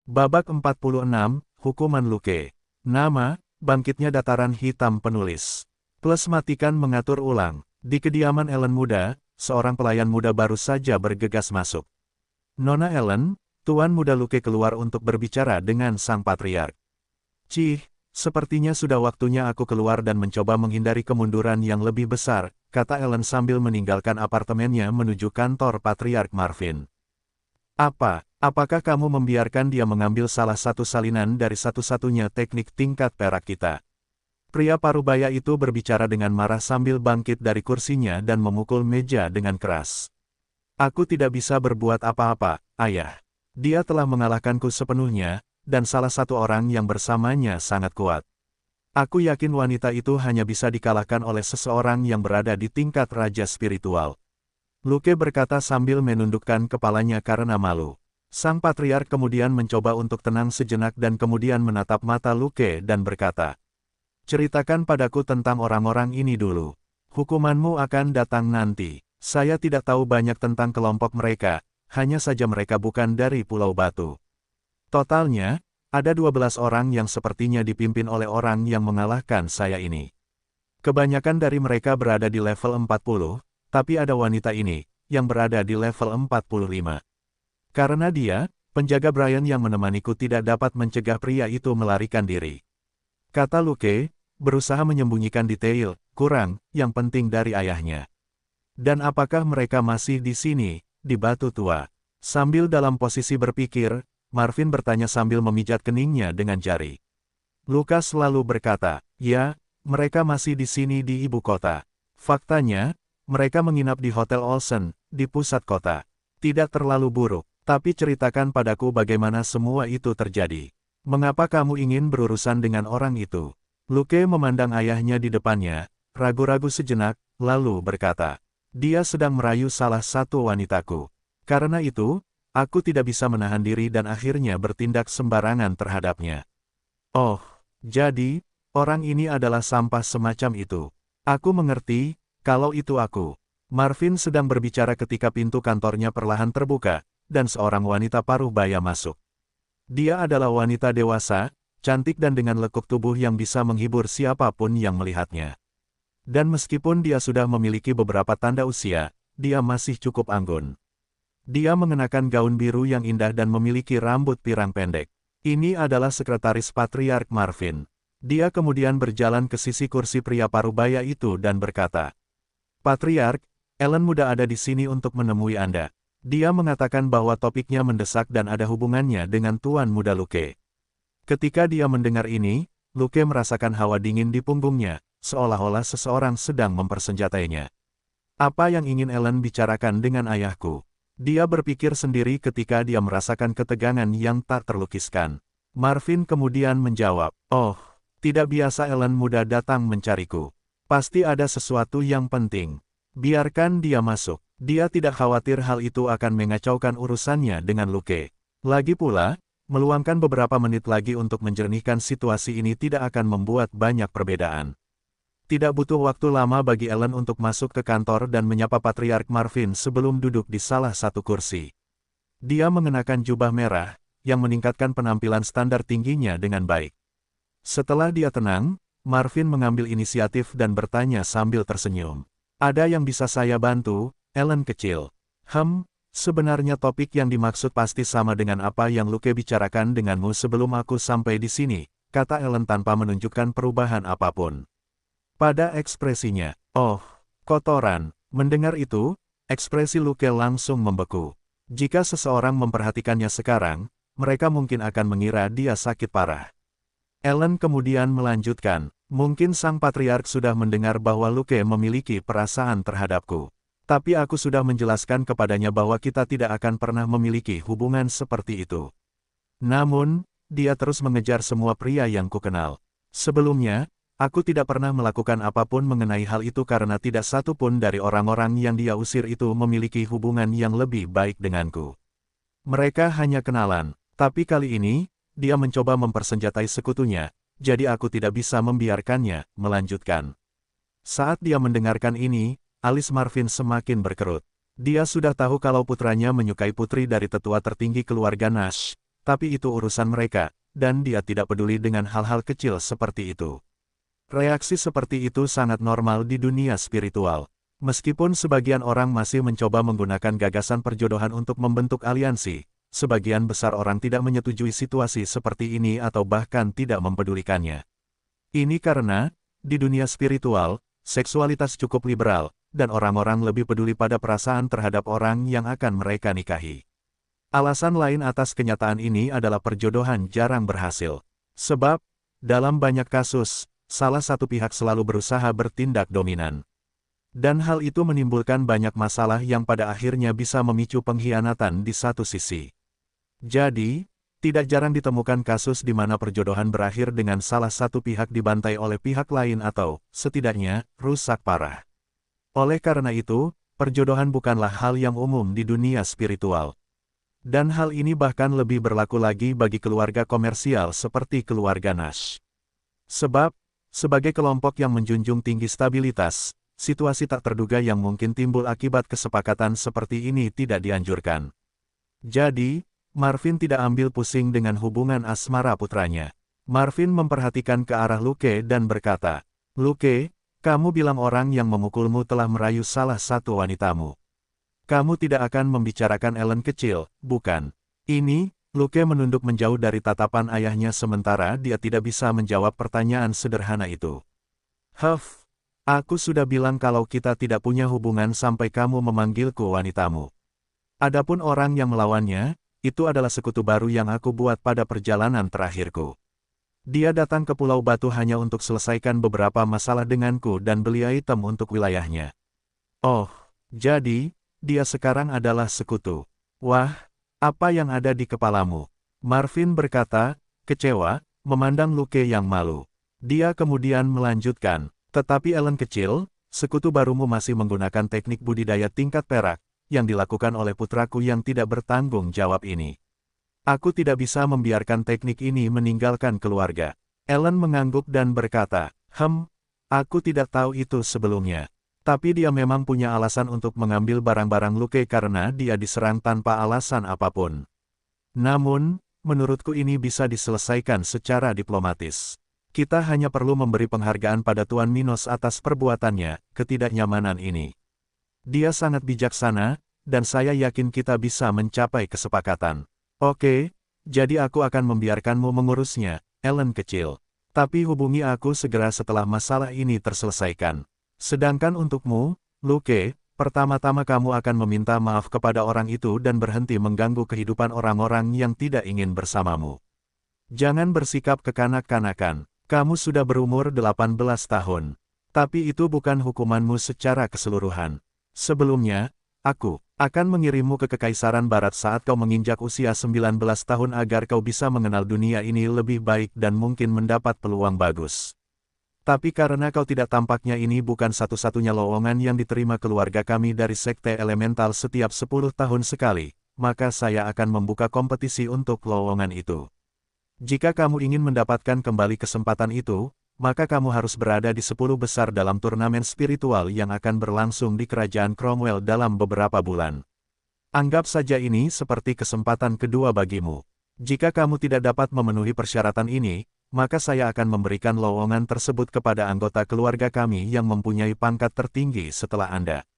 Babak 46, Hukuman Luke. Nama, Bangkitnya Dataran Hitam Penulis. Plus matikan mengatur ulang. Di kediaman Ellen muda, seorang pelayan muda baru saja bergegas masuk. Nona Ellen, Tuan Muda Luke keluar untuk berbicara dengan sang patriark. Cih, sepertinya sudah waktunya aku keluar dan mencoba menghindari kemunduran yang lebih besar, kata Ellen sambil meninggalkan apartemennya menuju kantor Patriark Marvin. Apakah kamu membiarkan dia mengambil salah satu salinan dari satu-satunya teknik tingkat perak kita? Pria parubaya itu berbicara dengan marah sambil bangkit dari kursinya dan memukul meja dengan keras. Aku tidak bisa berbuat apa-apa, ayah. Dia telah mengalahkanku sepenuhnya, dan salah satu orang yang bersamanya sangat kuat. Aku yakin wanita itu hanya bisa dikalahkan oleh seseorang yang berada di tingkat raja spiritual. Luke berkata sambil menundukkan kepalanya karena malu. Sang patriark kemudian mencoba untuk tenang sejenak dan kemudian menatap mata Luke dan berkata, "Ceritakan padaku tentang orang-orang ini dulu. Hukumanmu akan datang nanti. Saya tidak tahu banyak tentang kelompok mereka, hanya saja mereka bukan dari Pulau Batu. Totalnya, ada 12 orang yang sepertinya dipimpin oleh orang yang mengalahkan saya ini. Kebanyakan dari mereka berada di level 40, tapi ada wanita ini, yang berada di level 45. Karena dia, penjaga Brian yang menemaniku tidak dapat mencegah pria itu melarikan diri," kata Luke, berusaha menyembunyikan detail, yang penting dari ayahnya. "Dan apakah mereka masih di sini, di Batu Tua?" Sambil dalam posisi berpikir, Marvin bertanya sambil memijat keningnya dengan jari. Lukas lalu berkata, "Ya, mereka masih di sini di ibu kota. Faktanya, mereka menginap di Hotel Olsen, di pusat kota. Tidak terlalu buruk, tapi ceritakan padaku bagaimana semua itu terjadi. Mengapa kamu ingin berurusan dengan orang itu?" Luke memandang ayahnya di depannya, ragu-ragu sejenak, lalu berkata, "Dia sedang merayu salah satu wanitaku. Karena itu, aku tidak bisa menahan diri dan akhirnya bertindak sembarangan terhadapnya." "Oh, jadi, orang ini adalah sampah semacam itu. Aku mengerti, kalau itu aku." Marvin sedang berbicara ketika pintu kantornya perlahan terbuka, dan seorang wanita parubaya masuk. Dia adalah wanita dewasa, cantik dan dengan lekuk tubuh yang bisa menghibur siapapun yang melihatnya. Dan meskipun dia sudah memiliki beberapa tanda usia, dia masih cukup anggun. Dia mengenakan gaun biru yang indah dan memiliki rambut pirang pendek. Ini adalah sekretaris Patriark Marvin. Dia kemudian berjalan ke sisi kursi pria parubaya itu dan berkata, "Patriark, Ellen muda ada di sini untuk menemui Anda." Dia mengatakan bahwa topiknya mendesak dan ada hubungannya dengan Tuan Muda Luke. Ketika dia mendengar ini, Luke merasakan hawa dingin di punggungnya, seolah-olah seseorang sedang mempersenjatainya. Apa yang ingin Ellen bicarakan dengan ayahku? Dia berpikir sendiri ketika dia merasakan ketegangan yang tak terlukiskan. Marvin kemudian menjawab, "Oh, tidak biasa Ellen muda datang mencariku. Pasti ada sesuatu yang penting. Biarkan dia masuk." Dia tidak khawatir hal itu akan mengacaukan urusannya dengan Luke. Lagi pula, meluangkan beberapa menit lagi untuk menjernihkan situasi ini tidak akan membuat banyak perbedaan. Tidak butuh waktu lama bagi Ellen untuk masuk ke kantor dan menyapa Patriark Marvin sebelum duduk di salah satu kursi. Dia mengenakan jubah merah, yang meningkatkan penampilan standar tingginya dengan baik. Setelah dia tenang, Marvin mengambil inisiatif dan bertanya sambil tersenyum, "Ada yang bisa saya bantu, Ellen kecil?" Sebenarnya topik yang dimaksud pasti sama dengan apa yang Luke bicarakan denganmu sebelum aku sampai di sini," kata Ellen tanpa menunjukkan perubahan apapun pada ekspresinya. "Oh, kotoran." Mendengar itu, ekspresi Luke langsung membeku. Jika seseorang memperhatikannya sekarang, mereka mungkin akan mengira dia sakit parah. Ellen kemudian melanjutkan, "Mungkin sang patriark sudah mendengar bahwa Luke memiliki perasaan terhadapku. Tapi aku sudah menjelaskan kepadanya bahwa kita tidak akan pernah memiliki hubungan seperti itu. Namun, dia terus mengejar semua pria yang kukenal. Sebelumnya, aku tidak pernah melakukan apapun mengenai hal itu karena tidak satu pun dari orang-orang yang dia usir itu memiliki hubungan yang lebih baik denganku. Mereka hanya kenalan, tapi kali ini, dia mencoba mempersenjatai sekutunya, jadi aku tidak bisa membiarkannya melanjutkan." Saat dia mendengarkan ini, alis Marvin semakin berkerut. Dia sudah tahu kalau putranya menyukai putri dari tetua tertinggi keluarga Nash, tapi itu urusan mereka, dan dia tidak peduli dengan hal-hal kecil seperti itu. Reaksi seperti itu sangat normal di dunia spiritual. Meskipun sebagian orang masih mencoba menggunakan gagasan perjodohan untuk membentuk aliansi, sebagian besar orang tidak menyetujui situasi seperti ini atau bahkan tidak mempedulikannya. Ini karena, di dunia spiritual, seksualitas cukup liberal, dan orang-orang lebih peduli pada perasaan terhadap orang yang akan mereka nikahi. Alasan lain atas kenyataan ini adalah perjodohan jarang berhasil. Sebab, dalam banyak kasus, salah satu pihak selalu berusaha bertindak dominan. Dan hal itu menimbulkan banyak masalah yang pada akhirnya bisa memicu pengkhianatan di satu sisi. Jadi, tidak jarang ditemukan kasus di mana perjodohan berakhir dengan salah satu pihak dibantai oleh pihak lain atau, setidaknya, rusak parah. Oleh karena itu, perjodohan bukanlah hal yang umum di dunia spiritual. Dan hal ini bahkan lebih berlaku lagi bagi keluarga komersial seperti keluarga Nash. Sebab, sebagai kelompok yang menjunjung tinggi stabilitas, situasi tak terduga yang mungkin timbul akibat kesepakatan seperti ini tidak dianjurkan. Jadi, Marvin tidak ambil pusing dengan hubungan asmara putranya. Marvin memperhatikan ke arah Luke dan berkata, "Luke, kamu bilang orang yang memukulmu telah merayu salah satu wanitamu. Kamu tidak akan membicarakan Ellen kecil, bukan?" Ini, Luke menunduk menjauh dari tatapan ayahnya sementara dia tidak bisa menjawab pertanyaan sederhana itu. "Huff, aku sudah bilang kalau kita tidak punya hubungan sampai kamu memanggilku wanitamu. Adapun orang yang melawannya, itu adalah sekutu baru yang aku buat pada perjalanan terakhirku. Dia datang ke Pulau Batu hanya untuk selesaikan beberapa masalah denganku dan beli item untuk wilayahnya. Oh, jadi, dia sekarang adalah sekutu. Wah, apa yang ada di kepalamu?" Marvin berkata, kecewa, memandang Luke yang malu. Dia kemudian melanjutkan, "Tetapi Ellen kecil, sekutu barumu masih menggunakan teknik budidaya tingkat perak, yang dilakukan oleh putraku yang tidak bertanggung jawab ini. Aku tidak bisa membiarkan teknik ini meninggalkan keluarga." Ellen mengangguk dan berkata, aku tidak tahu itu sebelumnya. Tapi dia memang punya alasan untuk mengambil barang-barang Luke karena dia diserang tanpa alasan apapun. Namun, menurutku ini bisa diselesaikan secara diplomatis. Kita hanya perlu memberi penghargaan pada Tuan Minos atas perbuatannya, ketidaknyamanan ini. Dia sangat bijaksana, dan saya yakin kita bisa mencapai kesepakatan. Oke, jadi aku akan membiarkanmu mengurusnya, Ellen kecil. Tapi hubungi aku segera setelah masalah ini terselesaikan. Sedangkan untukmu, Luke, pertama-tama kamu akan meminta maaf kepada orang itu dan berhenti mengganggu kehidupan orang-orang yang tidak ingin bersamamu. Jangan bersikap kekanak-kanakan, kamu sudah berumur 18 tahun. Tapi itu bukan hukumanmu secara keseluruhan. Sebelumnya, aku akan mengirimmu ke Kekaisaran Barat saat kau menginjak usia 19 tahun agar kau bisa mengenal dunia ini lebih baik dan mungkin mendapat peluang bagus. Tapi karena kau tidak tampaknya ini bukan satu-satunya lowongan yang diterima keluarga kami dari Sekte Elemental setiap 10 tahun sekali, maka saya akan membuka kompetisi untuk lowongan itu. Jika kamu ingin mendapatkan kembali kesempatan itu, maka kamu harus berada di 10 besar dalam turnamen spiritual yang akan berlangsung di Kerajaan Cromwell dalam beberapa bulan. Anggap saja ini seperti kesempatan kedua bagimu. Jika kamu tidak dapat memenuhi persyaratan ini, maka saya akan memberikan lowongan tersebut kepada anggota keluarga kami yang mempunyai pangkat tertinggi setelah Anda.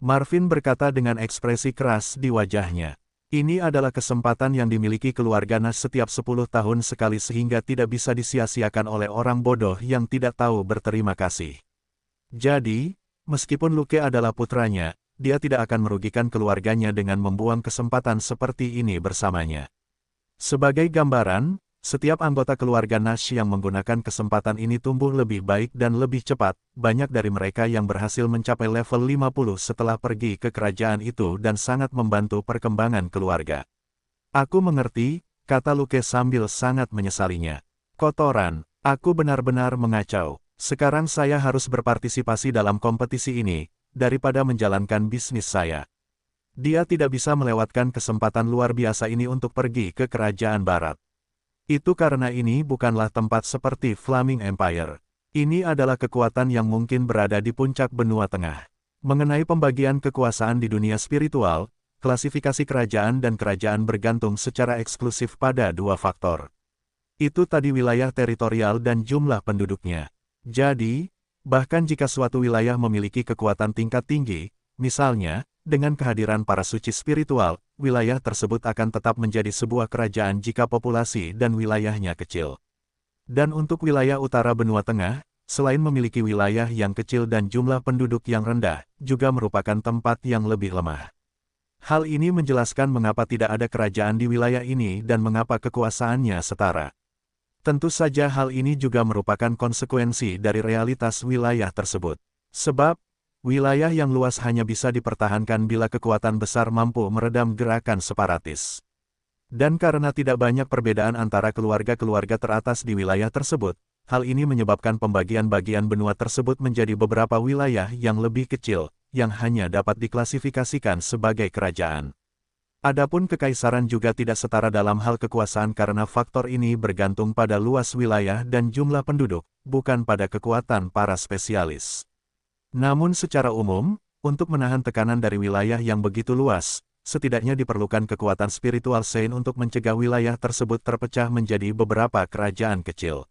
Marvin berkata dengan ekspresi keras di wajahnya. Ini adalah kesempatan yang dimiliki keluarga Nash setiap 10 tahun sekali sehingga tidak bisa disia-siakan oleh orang bodoh yang tidak tahu berterima kasih. Jadi, meskipun Luke adalah putranya, dia tidak akan merugikan keluarganya dengan membuang kesempatan seperti ini bersamanya. Sebagai gambaran, setiap anggota keluarga Nash yang menggunakan kesempatan ini tumbuh lebih baik dan lebih cepat, banyak dari mereka yang berhasil mencapai level 50 setelah pergi ke kerajaan itu dan sangat membantu perkembangan keluarga. Aku mengerti, kata Luke sambil sangat menyesalinya. Kotoran, aku benar-benar mengacau. Sekarang saya harus berpartisipasi dalam kompetisi ini, daripada menjalankan bisnis saya. Dia tidak bisa melewatkan kesempatan luar biasa ini untuk pergi ke kerajaan barat. Itu karena ini bukanlah tempat seperti Flaming Empire. Ini adalah kekuatan yang mungkin berada di puncak benua tengah. Mengenai pembagian kekuasaan di dunia spiritual, klasifikasi kerajaan dan kerajaan bergantung secara eksklusif pada dua faktor. Itu tadi wilayah teritorial dan jumlah penduduknya. Jadi, bahkan jika suatu wilayah memiliki kekuatan tingkat tinggi, misalnya, dengan kehadiran para suci spiritual, wilayah tersebut akan tetap menjadi sebuah kerajaan jika populasi dan wilayahnya kecil. Dan untuk wilayah utara benua tengah, selain memiliki wilayah yang kecil dan jumlah penduduk yang rendah, juga merupakan tempat yang lebih lemah. Hal ini menjelaskan mengapa tidak ada kerajaan di wilayah ini dan mengapa kekuasaannya setara. Tentu saja hal ini juga merupakan konsekuensi dari realitas wilayah tersebut. Sebab, wilayah yang luas hanya bisa dipertahankan bila kekuatan besar mampu meredam gerakan separatis. Dan karena tidak banyak perbedaan antara keluarga-keluarga teratas di wilayah tersebut, hal ini menyebabkan pembagian bagian benua tersebut menjadi beberapa wilayah yang lebih kecil, yang hanya dapat diklasifikasikan sebagai kerajaan. Adapun kekaisaran juga tidak setara dalam hal kekuasaan karena faktor ini bergantung pada luas wilayah dan jumlah penduduk, bukan pada kekuatan para spesialis. Namun secara umum, untuk menahan tekanan dari wilayah yang begitu luas, setidaknya diperlukan kekuatan spiritual Sein untuk mencegah wilayah tersebut terpecah menjadi beberapa kerajaan kecil.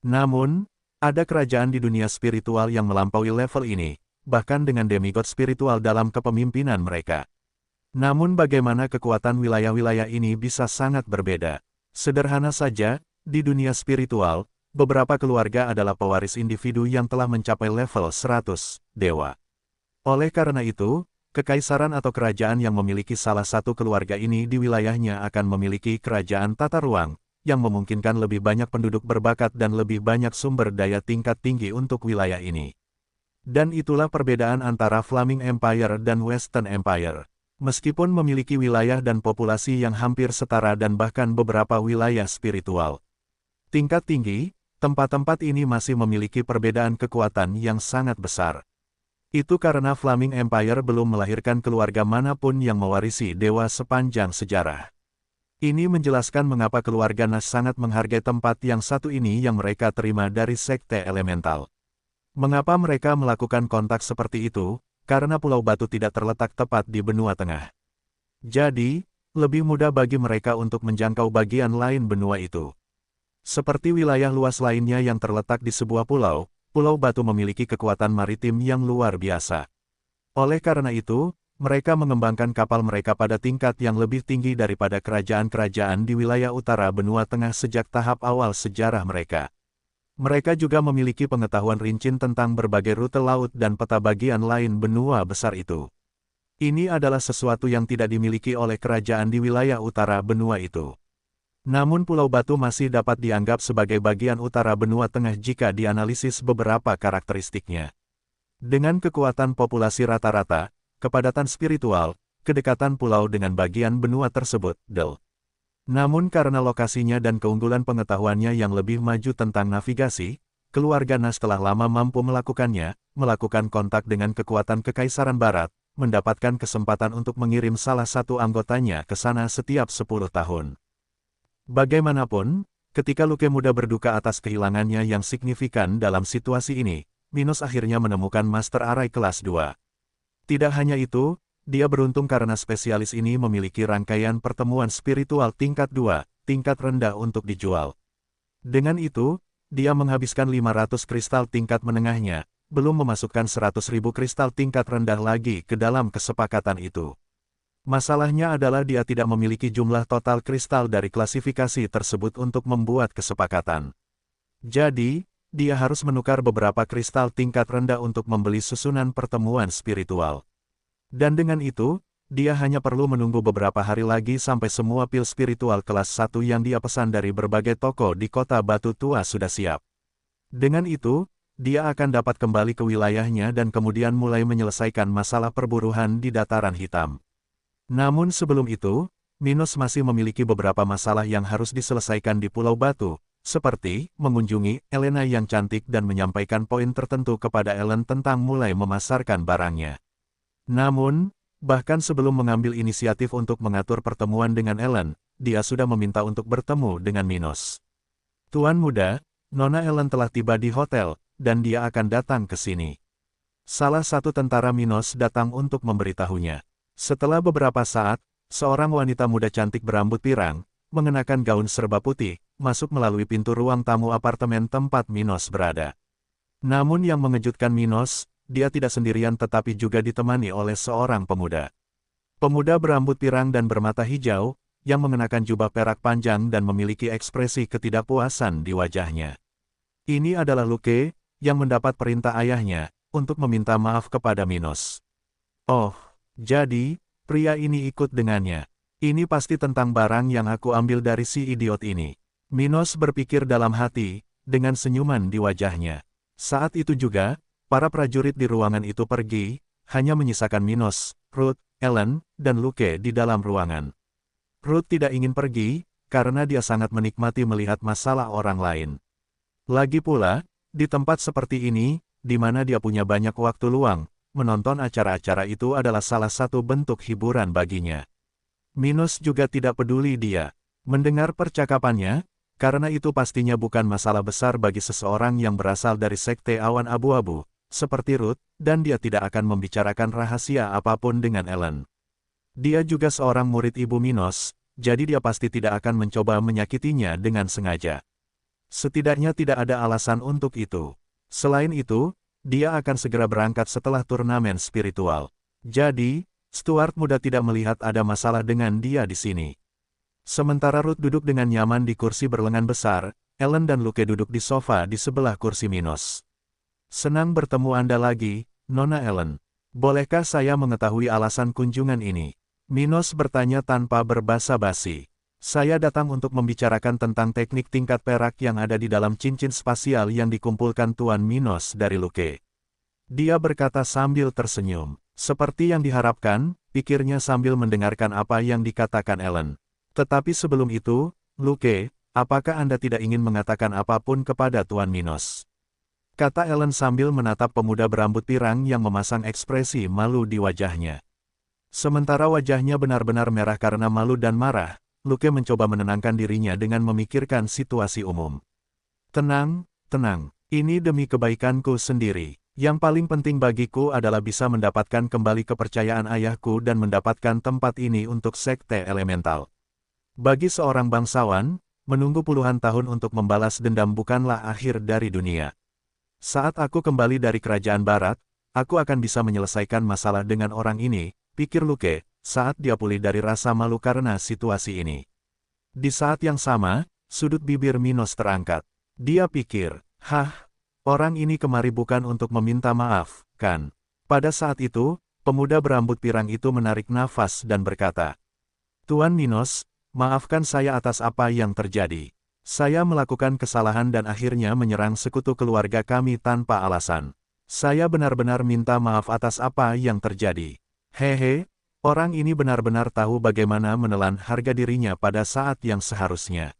Namun, ada kerajaan di dunia spiritual yang melampaui level ini, bahkan dengan demigod spiritual dalam kepemimpinan mereka. Namun bagaimana kekuatan wilayah-wilayah ini bisa sangat berbeda? Sederhana saja, di dunia spiritual, beberapa keluarga adalah pewaris individu yang telah mencapai level 100 dewa. Oleh karena itu, kekaisaran atau kerajaan yang memiliki salah satu keluarga ini di wilayahnya akan memiliki kerajaan tata ruang, yang memungkinkan lebih banyak penduduk berbakat dan lebih banyak sumber daya tingkat tinggi untuk wilayah ini. Dan itulah perbedaan antara Flaming Empire dan Western Empire. Meskipun memiliki wilayah dan populasi yang hampir setara dan bahkan beberapa wilayah spiritual tingkat tinggi, tempat-tempat ini masih memiliki perbedaan kekuatan yang sangat besar. Itu karena Flaming Empire belum melahirkan keluarga manapun yang mewarisi dewa sepanjang sejarah. Ini menjelaskan mengapa keluarga Nash sangat menghargai tempat yang satu ini yang mereka terima dari sekte elemental. Mengapa mereka melakukan kontak seperti itu? Karena Pulau Batu tidak terletak tepat di benua tengah. Jadi, lebih mudah bagi mereka untuk menjangkau bagian lain benua itu. Seperti wilayah luas lainnya yang terletak di sebuah pulau, Pulau Batu memiliki kekuatan maritim yang luar biasa. Oleh karena itu, mereka mengembangkan kapal mereka pada tingkat yang lebih tinggi daripada kerajaan-kerajaan di wilayah utara benua tengah sejak tahap awal sejarah mereka. Mereka juga memiliki pengetahuan rinci tentang berbagai rute laut dan peta bagian lain benua besar itu. Ini adalah sesuatu yang tidak dimiliki oleh kerajaan di wilayah utara benua itu. Namun Pulau Batu masih dapat dianggap sebagai bagian utara benua tengah jika dianalisis beberapa karakteristiknya. Dengan kekuatan populasi rata-rata, kepadatan spiritual, kedekatan pulau dengan bagian benua tersebut, Namun karena lokasinya dan keunggulan pengetahuannya yang lebih maju tentang navigasi, keluarga Nash telah lama mampu melakukannya, melakukan kontak dengan kekuatan Kekaisaran Barat, mendapatkan kesempatan untuk mengirim salah satu anggotanya ke sana setiap 10 tahun. Bagaimanapun, ketika Luke muda berduka atas kehilangannya yang signifikan dalam situasi ini, Minos akhirnya menemukan Master Arai kelas 2. Tidak hanya itu, dia beruntung karena spesialis ini memiliki rangkaian pertemuan spiritual tingkat 2, tingkat rendah untuk dijual. Dengan itu, dia menghabiskan 500 kristal tingkat menengahnya, belum memasukkan 100.000 kristal tingkat rendah lagi ke dalam kesepakatan itu. Masalahnya adalah dia tidak memiliki jumlah total kristal dari klasifikasi tersebut untuk membuat kesepakatan. Jadi, dia harus menukar beberapa kristal tingkat rendah untuk membeli susunan pertemuan spiritual. Dan dengan itu, dia hanya perlu menunggu beberapa hari lagi sampai semua pil spiritual kelas 1 yang dia pesan dari berbagai toko di kota Batu Tua sudah siap. Dengan itu, dia akan dapat kembali ke wilayahnya dan kemudian mulai menyelesaikan masalah perburuan di dataran hitam. Namun sebelum itu, Minos masih memiliki beberapa masalah yang harus diselesaikan di Pulau Batu, seperti mengunjungi Elena yang cantik dan menyampaikan poin tertentu kepada Ellen tentang mulai memasarkan barangnya. Namun, bahkan sebelum mengambil inisiatif untuk mengatur pertemuan dengan Ellen, dia sudah meminta untuk bertemu dengan Minos. Tuan muda, Nona Ellen telah tiba di hotel, dan dia akan datang ke sini. Salah satu tentara Minos datang untuk memberitahunya. Setelah beberapa saat, seorang wanita muda cantik berambut pirang, mengenakan gaun serba putih, masuk melalui pintu ruang tamu apartemen tempat Minos berada. Namun yang mengejutkan Minos, dia tidak sendirian tetapi juga ditemani oleh seorang pemuda. Pemuda berambut pirang dan bermata hijau, yang mengenakan jubah perak panjang dan memiliki ekspresi ketidakpuasan di wajahnya. Ini adalah Luke, yang mendapat perintah ayahnya, untuk meminta maaf kepada Minos. Oh, jadi, pria ini ikut dengannya. Ini pasti tentang barang yang aku ambil dari si idiot ini. Minos berpikir dalam hati, dengan senyuman di wajahnya. Saat itu juga, para prajurit di ruangan itu pergi, hanya menyisakan Minos, Ruth, Ellen, dan Luke di dalam ruangan. Ruth tidak ingin pergi, karena dia sangat menikmati melihat masalah orang lain. Lagi pula, di tempat seperti ini, di mana dia punya banyak waktu luang, menonton acara-acara itu adalah salah satu bentuk hiburan baginya. Minos juga tidak peduli dia mendengar percakapannya, karena itu pastinya bukan masalah besar bagi seseorang yang berasal dari sekte awan abu-abu, seperti Ruth, dan dia tidak akan membicarakan rahasia apapun dengan Ellen. Dia juga seorang murid ibu Minos, jadi dia pasti tidak akan mencoba menyakitinya dengan sengaja. Setidaknya tidak ada alasan untuk itu. Selain itu, dia akan segera berangkat setelah turnamen spiritual. Jadi, Stuart muda tidak melihat ada masalah dengan dia di sini. Sementara Ruth duduk dengan nyaman di kursi berlengan besar, Ellen dan Luke duduk di sofa di sebelah kursi Minos. Senang bertemu Anda lagi, Nona Ellen. Bolehkah saya mengetahui alasan kunjungan ini? Minos bertanya tanpa berbasa-basi. Saya datang untuk membicarakan tentang teknik tingkat perak yang ada di dalam cincin spasial yang dikumpulkan Tuan Minos dari Luke. Dia berkata sambil tersenyum. Seperti yang diharapkan, pikirnya sambil mendengarkan apa yang dikatakan Ellen. Tetapi sebelum itu, Luke, apakah Anda tidak ingin mengatakan apapun kepada Tuan Minos? Kata Ellen sambil menatap pemuda berambut pirang yang memasang ekspresi malu di wajahnya. Sementara wajahnya benar-benar merah karena malu dan marah, Luke mencoba menenangkan dirinya dengan memikirkan situasi umum. Tenang, tenang, ini demi kebaikanku sendiri. Yang paling penting bagiku adalah bisa mendapatkan kembali kepercayaan ayahku dan mendapatkan tempat ini untuk sekte elemental. Bagi seorang bangsawan, menunggu puluhan tahun untuk membalas dendam bukanlah akhir dari dunia. Saat aku kembali dari kerajaan barat, aku akan bisa menyelesaikan masalah dengan orang ini, pikir Luke, saat dia pulih dari rasa malu karena situasi ini. Di saat yang sama, sudut bibir Minos terangkat. Dia pikir, orang ini kemari bukan untuk meminta maaf, kan? Pada saat itu, pemuda berambut pirang itu menarik nafas dan berkata, Tuan Minos, maafkan saya atas apa yang terjadi. Saya melakukan kesalahan dan akhirnya menyerang sekutu keluarga kami tanpa alasan. Saya benar-benar minta maaf atas apa yang terjadi. Hehe, orang ini benar-benar tahu bagaimana menelan harga dirinya pada saat yang seharusnya.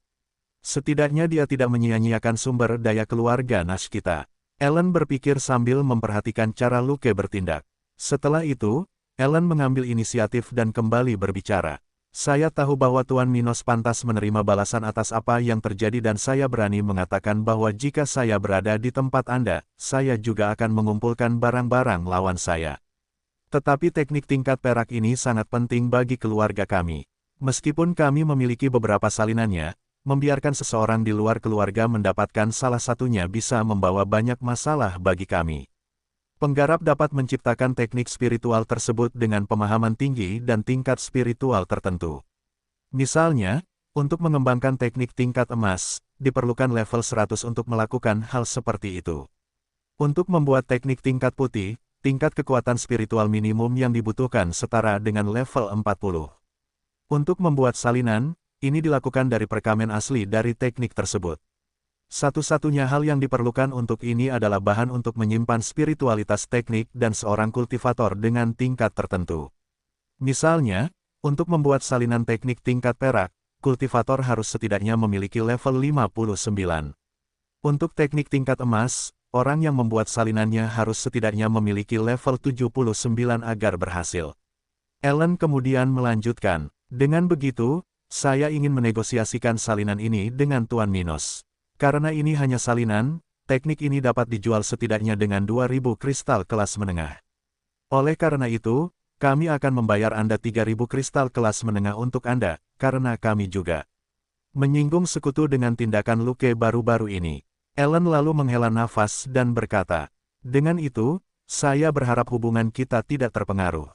Setidaknya dia tidak menyia-nyiakan sumber daya keluarga Nash kita. Ellen berpikir sambil memperhatikan cara Luke bertindak. Setelah itu, Ellen mengambil inisiatif dan kembali berbicara. Saya tahu bahwa Tuan Minos pantas menerima balasan atas apa yang terjadi dan saya berani mengatakan bahwa jika saya berada di tempat Anda, saya juga akan mengumpulkan barang-barang lawan saya. Tetapi teknik tingkat perak ini sangat penting bagi keluarga kami. Meskipun kami memiliki beberapa salinannya, membiarkan seseorang di luar keluarga mendapatkan salah satunya bisa membawa banyak masalah bagi kami. Penggarap dapat menciptakan teknik spiritual tersebut dengan pemahaman tinggi dan tingkat spiritual tertentu. Misalnya, untuk mengembangkan teknik tingkat emas, diperlukan level 100 untuk melakukan hal seperti itu. Untuk membuat teknik tingkat putih, tingkat kekuatan spiritual minimum yang dibutuhkan setara dengan level 40. Untuk membuat salinan, ini dilakukan dari perkamen asli dari teknik tersebut. Satu-satunya hal yang diperlukan untuk ini adalah bahan untuk menyimpan spiritualitas teknik dan seorang kultivator dengan tingkat tertentu. Misalnya, untuk membuat salinan teknik tingkat perak, kultivator harus setidaknya memiliki level 59. Untuk teknik tingkat emas, orang yang membuat salinannya harus setidaknya memiliki level 79 agar berhasil. Ellen kemudian melanjutkan, dengan begitu, saya ingin menegosiasikan salinan ini dengan Tuan Minos. Karena ini hanya salinan, teknik ini dapat dijual setidaknya dengan 2000 kristal kelas menengah. Oleh karena itu, kami akan membayar Anda 3.000 kristal kelas menengah untuk Anda, karena kami juga menyinggung sekutu dengan tindakan Luke baru-baru ini. Ellen lalu menghela nafas dan berkata, dengan itu, saya berharap hubungan kita tidak terpengaruh.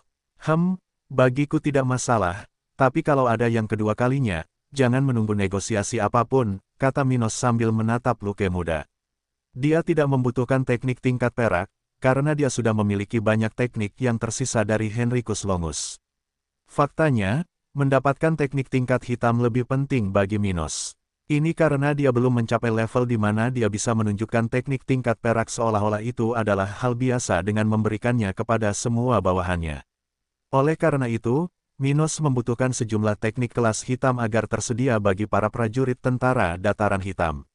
Bagiku tidak masalah, tapi kalau ada yang kedua kalinya, jangan menunggu negosiasi apapun, kata Minos sambil menatap Luke muda. Dia tidak membutuhkan teknik tingkat perak, karena dia sudah memiliki banyak teknik yang tersisa dari Henricus Longus. Faktanya, mendapatkan teknik tingkat hitam lebih penting bagi Minos. Ini karena dia belum mencapai level di mana dia bisa menunjukkan teknik tingkat perak seolah-olah itu adalah hal biasa dengan memberikannya kepada semua bawahannya. Oleh karena itu, Minos membutuhkan sejumlah teknik kelas hitam agar tersedia bagi para prajurit tentara dataran hitam.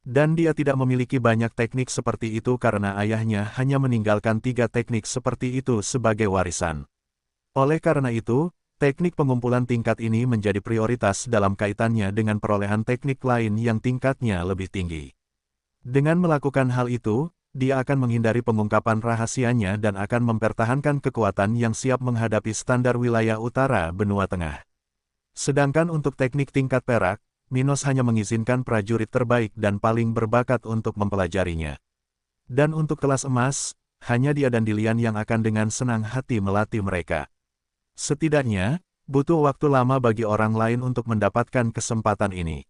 Dan dia tidak memiliki banyak teknik seperti itu karena ayahnya hanya meninggalkan 3 teknik seperti itu sebagai warisan. Oleh karena itu, teknik pengumpulan tingkat ini menjadi prioritas dalam kaitannya dengan perolehan teknik lain yang tingkatnya lebih tinggi. Dengan melakukan hal itu, dia akan menghindari pengungkapan rahasianya dan akan mempertahankan kekuatan yang siap menghadapi standar wilayah utara benua tengah. Sedangkan untuk teknik tingkat perak, Minos hanya mengizinkan prajurit terbaik dan paling berbakat untuk mempelajarinya. Dan untuk kelas emas, hanya dia dan Dilian yang akan dengan senang hati melatih mereka. Setidaknya, butuh waktu lama bagi orang lain untuk mendapatkan kesempatan ini.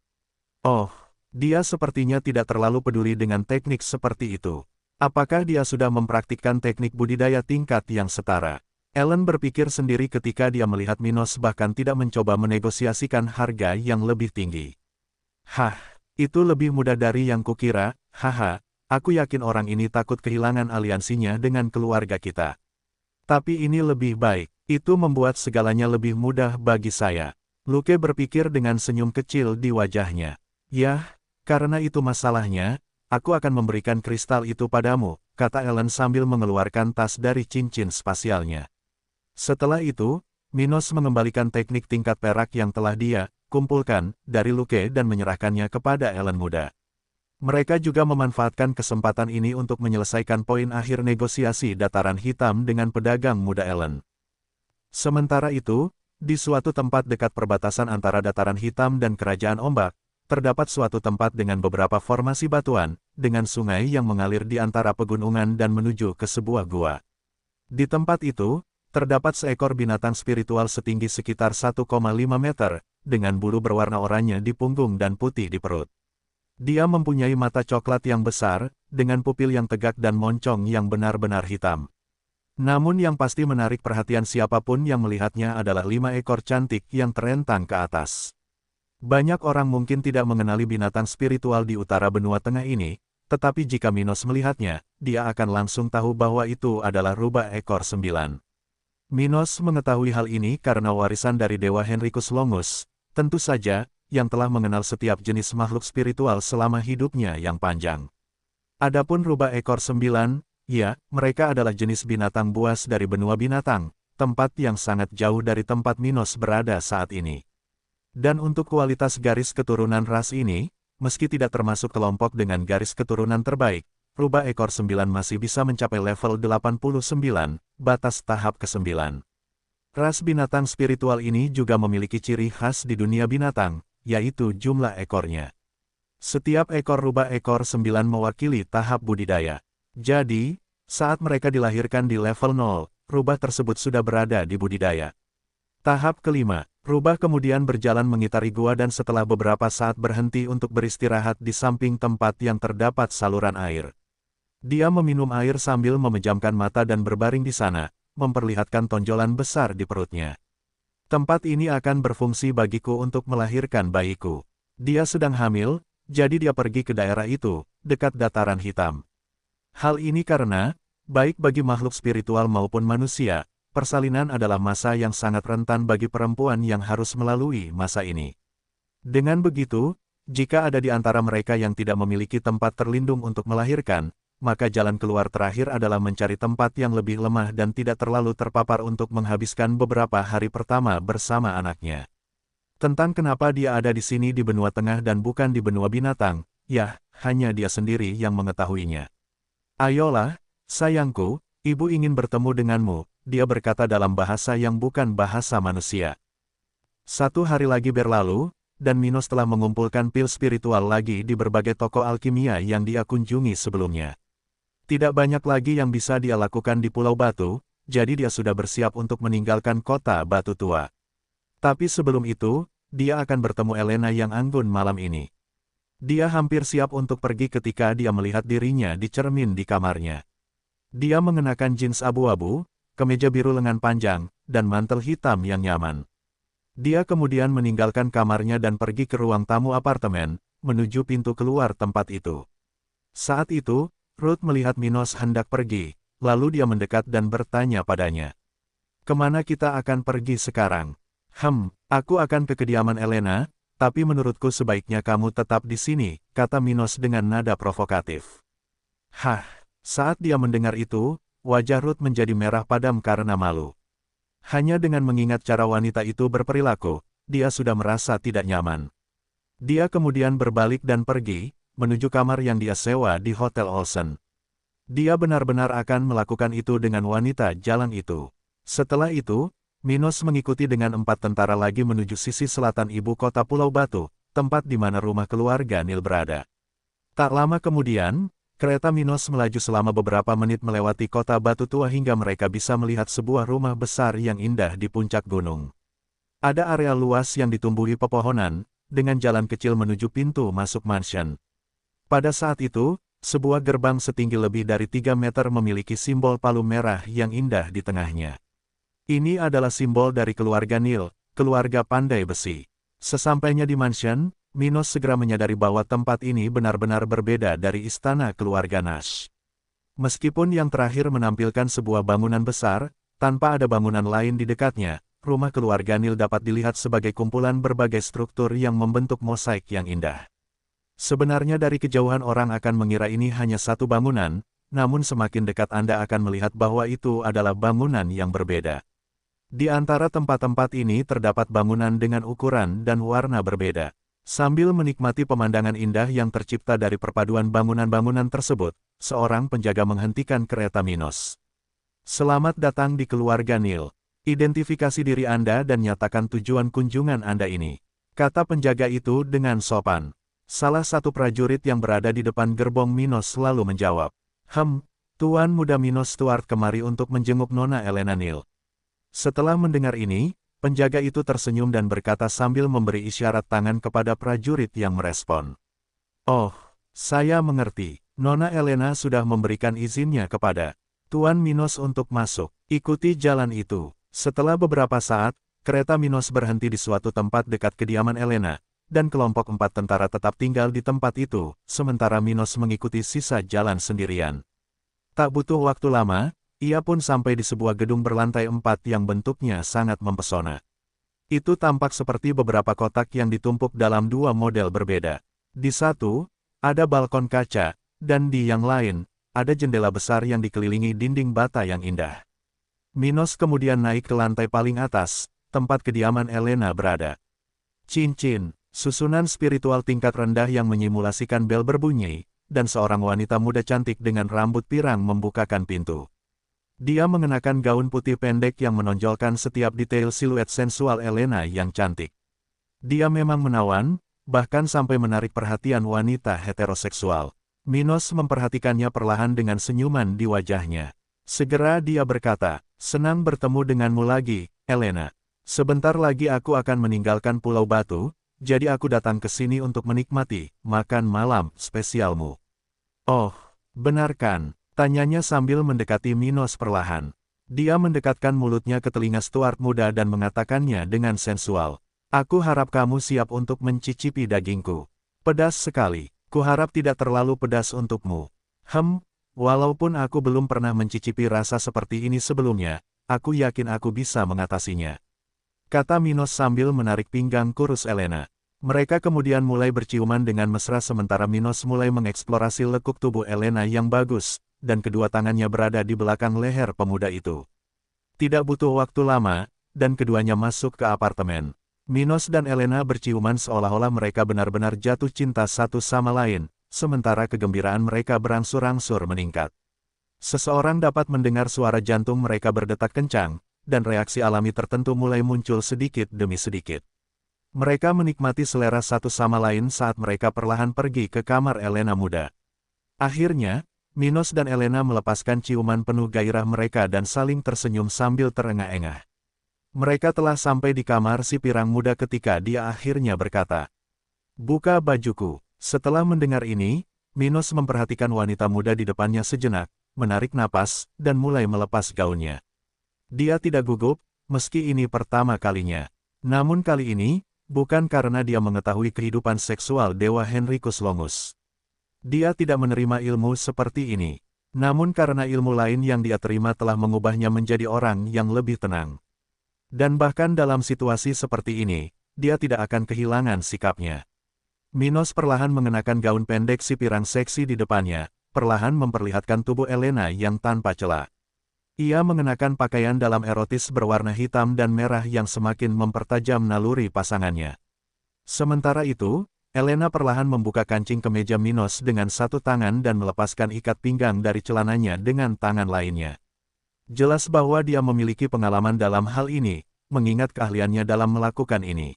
Oh, dia sepertinya tidak terlalu peduli dengan teknik seperti itu. Apakah dia sudah mempraktikkan teknik budidaya tingkat yang setara? Ellen berpikir sendiri ketika dia melihat Minos bahkan tidak mencoba menegosiasikan harga yang lebih tinggi. Itu lebih mudah dari yang kukira, aku yakin orang ini takut kehilangan aliansinya dengan keluarga kita. Tapi ini lebih baik, itu membuat segalanya lebih mudah bagi saya. Luke berpikir dengan senyum kecil di wajahnya. Yah, karena itu masalahnya, aku akan memberikan kristal itu padamu, kata Ellen sambil mengeluarkan tas dari cincin spasialnya. Setelah itu, Minos mengembalikan teknik tingkat perak yang telah dia kumpulkan dari Luke dan menyerahkannya kepada Ellen muda. Mereka juga memanfaatkan kesempatan ini untuk menyelesaikan poin akhir negosiasi dataran hitam dengan pedagang muda Ellen. Sementara itu, di suatu tempat dekat perbatasan antara dataran hitam dan kerajaan ombak, terdapat suatu tempat dengan beberapa formasi batuan, dengan sungai yang mengalir di antara pegunungan dan menuju ke sebuah gua. Di tempat itu, terdapat seekor binatang spiritual setinggi sekitar 1,5 meter, dengan bulu berwarna oranye di punggung dan putih di perut. Dia mempunyai mata coklat yang besar, dengan pupil yang tegak dan moncong yang benar-benar hitam. Namun yang pasti menarik perhatian siapapun yang melihatnya adalah 5 ekor cantik yang terentang ke atas. Banyak orang mungkin tidak mengenali binatang spiritual di utara benua tengah ini, tetapi jika Minos melihatnya, dia akan langsung tahu bahwa itu adalah rubah ekor 9. Minos mengetahui hal ini karena warisan dari Dewa Henricus Longus, tentu saja, yang telah mengenal setiap jenis makhluk spiritual selama hidupnya yang panjang. Adapun rubah ekor 9, ya, mereka adalah jenis binatang buas dari benua binatang, tempat yang sangat jauh dari tempat Minos berada saat ini. Dan untuk kualitas garis keturunan ras ini, meski tidak termasuk kelompok dengan garis keturunan terbaik, rubah ekor 9 masih bisa mencapai level 89, batas tahap ke-9. Ras binatang spiritual ini juga memiliki ciri khas di dunia binatang, yaitu jumlah ekornya. Setiap ekor rubah ekor 9 mewakili tahap budidaya. Jadi, saat mereka dilahirkan di level 0, rubah tersebut sudah berada di budidaya. Tahap kelima, rubah kemudian berjalan mengitari gua dan setelah beberapa saat berhenti untuk beristirahat di samping tempat yang terdapat saluran air. Dia meminum air sambil memejamkan mata dan berbaring di sana, memperlihatkan tonjolan besar di perutnya. Tempat ini akan berfungsi bagiku untuk melahirkan bayiku. Dia sedang hamil, jadi dia pergi ke daerah itu, dekat dataran hitam. Hal ini karena, baik bagi makhluk spiritual maupun manusia, persalinan adalah masa yang sangat rentan bagi perempuan yang harus melalui masa ini. Dengan begitu, jika ada di antara mereka yang tidak memiliki tempat terlindung untuk melahirkan, maka jalan keluar terakhir adalah mencari tempat yang lebih lemah dan tidak terlalu terpapar untuk menghabiskan beberapa hari pertama bersama anaknya. Tentang kenapa dia ada di sini di benua tengah dan bukan di benua binatang, ya, hanya dia sendiri yang mengetahuinya. Ayolah, sayangku, ibu ingin bertemu denganmu, dia berkata dalam bahasa yang bukan bahasa manusia. 1 hari lagi berlalu, dan Minos telah mengumpulkan pil spiritual lagi di berbagai toko alkimia yang dia kunjungi sebelumnya. Tidak banyak lagi yang bisa dia lakukan di Pulau Batu, jadi dia sudah bersiap untuk meninggalkan kota Batu Tua. Tapi sebelum itu, dia akan bertemu Elena yang anggun malam ini. Dia hampir siap untuk pergi ketika dia melihat dirinya di cermin di kamarnya. Dia mengenakan jeans abu-abu, kemeja biru lengan panjang, dan mantel hitam yang nyaman. Dia kemudian meninggalkan kamarnya dan pergi ke ruang tamu apartemen, menuju pintu keluar tempat itu. Saat itu, Ruth melihat Minos hendak pergi, lalu dia mendekat dan bertanya padanya. "Kemana kita akan pergi sekarang?" Aku akan ke kediaman Elena, tapi menurutku sebaiknya kamu tetap di sini," kata Minos dengan nada provokatif. Saat dia mendengar itu, wajah Ruth menjadi merah padam karena malu. Hanya dengan mengingat cara wanita itu berperilaku, dia sudah merasa tidak nyaman. Dia kemudian berbalik dan pergi, menuju kamar yang dia sewa di Hotel Olsen. Dia benar-benar akan melakukan itu dengan wanita jalan itu. Setelah itu, Minos mengikuti dengan 4 tentara lagi menuju sisi selatan ibu kota Pulau Batu, tempat di mana rumah keluarga Nil berada. Tak lama kemudian, kereta Minos melaju selama beberapa menit melewati kota Batu Tua hingga mereka bisa melihat sebuah rumah besar yang indah di puncak gunung. Ada area luas yang ditumbuhi pepohonan, dengan jalan kecil menuju pintu masuk mansion. Pada saat itu, sebuah gerbang setinggi lebih dari 3 meter memiliki simbol palu merah yang indah di tengahnya. Ini adalah simbol dari keluarga Nil, keluarga pandai besi. Sesampainya di mansion, Minos segera menyadari bahwa tempat ini benar-benar berbeda dari istana keluarga Nash. Meskipun yang terakhir menampilkan sebuah bangunan besar, tanpa ada bangunan lain di dekatnya, rumah keluarga Nil dapat dilihat sebagai kumpulan berbagai struktur yang membentuk mosaik yang indah. Sebenarnya dari kejauhan orang akan mengira ini hanya satu bangunan, namun semakin dekat Anda akan melihat bahwa itu adalah bangunan yang berbeda. Di antara tempat-tempat ini terdapat bangunan dengan ukuran dan warna berbeda. Sambil menikmati pemandangan indah yang tercipta dari perpaduan bangunan-bangunan tersebut, seorang penjaga menghentikan kereta Minos. "Selamat datang di keluarga Nil. Identifikasi diri Anda dan nyatakan tujuan kunjungan Anda ini," kata penjaga itu dengan sopan. Salah satu prajurit yang berada di depan gerbong Minos selalu menjawab, Tuan Muda Minos Stuart kemari untuk menjenguk Nona Elena Nil." Setelah mendengar ini, penjaga itu tersenyum dan berkata sambil memberi isyarat tangan kepada prajurit yang merespon. "Oh, saya mengerti. Nona Elena sudah memberikan izinnya kepada Tuan Minos untuk masuk. Ikuti jalan itu." Setelah beberapa saat, kereta Minos berhenti di suatu tempat dekat kediaman Elena, dan kelompok 4 tentara tetap tinggal di tempat itu, sementara Minos mengikuti sisa jalan sendirian. Tak butuh waktu lama, ia pun sampai di sebuah gedung berlantai 4 yang bentuknya sangat mempesona. Itu tampak seperti beberapa kotak yang ditumpuk dalam 2 model berbeda. Di satu, ada balkon kaca, dan di yang lain, ada jendela besar yang dikelilingi dinding bata yang indah. Minos kemudian naik ke lantai paling atas, tempat kediaman Elena berada. Cincin, susunan spiritual tingkat rendah yang menyimulasikan bel berbunyi, dan seorang wanita muda cantik dengan rambut pirang membukakan pintu. Dia mengenakan gaun putih pendek yang menonjolkan setiap detail siluet sensual Elena yang cantik. Dia memang menawan, bahkan sampai menarik perhatian wanita heteroseksual. Minos memperhatikannya perlahan dengan senyuman di wajahnya. Segera dia berkata, "Senang bertemu denganmu lagi, Elena. Sebentar lagi aku akan meninggalkan Pulau Batu, jadi aku datang ke sini untuk menikmati makan malam spesialmu." "Oh, benar kan?" tanyanya sambil mendekati Minos perlahan. Dia mendekatkan mulutnya ke telinga Stuart muda dan mengatakannya dengan sensual. "Aku harap kamu siap untuk mencicipi dagingku. Pedas sekali. Kuharap tidak terlalu pedas untukmu." Walaupun aku belum pernah mencicipi rasa seperti ini sebelumnya, aku yakin aku bisa mengatasinya," kata Minos sambil menarik pinggang kurus Elena. Mereka kemudian mulai berciuman dengan mesra sementara Minos mulai mengeksplorasi lekuk tubuh Elena yang bagus, dan kedua tangannya berada di belakang leher pemuda itu. Tidak butuh waktu lama, dan keduanya masuk ke apartemen. Minos dan Elena berciuman seolah-olah mereka benar-benar jatuh cinta satu sama lain, sementara kegembiraan mereka berangsur-angsur meningkat. Seseorang dapat mendengar suara jantung mereka berdetak kencang, dan reaksi alami tertentu mulai muncul sedikit demi sedikit. Mereka menikmati selera satu sama lain saat mereka perlahan pergi ke kamar Elena muda. Akhirnya, Minos dan Elena melepaskan ciuman penuh gairah mereka dan saling tersenyum sambil terengah-engah. Mereka telah sampai di kamar si pirang muda ketika dia akhirnya berkata, "Buka bajuku." Setelah mendengar ini, Minos memperhatikan wanita muda di depannya sejenak, menarik napas, dan mulai melepas gaunnya. Dia tidak gugup, meski ini pertama kalinya. Namun kali ini, bukan karena dia mengetahui kehidupan seksual Dewa Henricus Longus. Dia tidak menerima ilmu seperti ini. Namun karena ilmu lain yang dia terima telah mengubahnya menjadi orang yang lebih tenang. Dan bahkan dalam situasi seperti ini, dia tidak akan kehilangan sikapnya. Minos perlahan mengenakan gaun pendek si pirang seksi di depannya, perlahan memperlihatkan tubuh Elena yang tanpa celah. Ia mengenakan pakaian dalam erotis berwarna hitam dan merah yang semakin mempertajam naluri pasangannya. Sementara itu, Elena perlahan membuka kancing kemeja Minos dengan satu tangan dan melepaskan ikat pinggang dari celananya dengan tangan lainnya. Jelas bahwa dia memiliki pengalaman dalam hal ini, mengingat keahliannya dalam melakukan ini.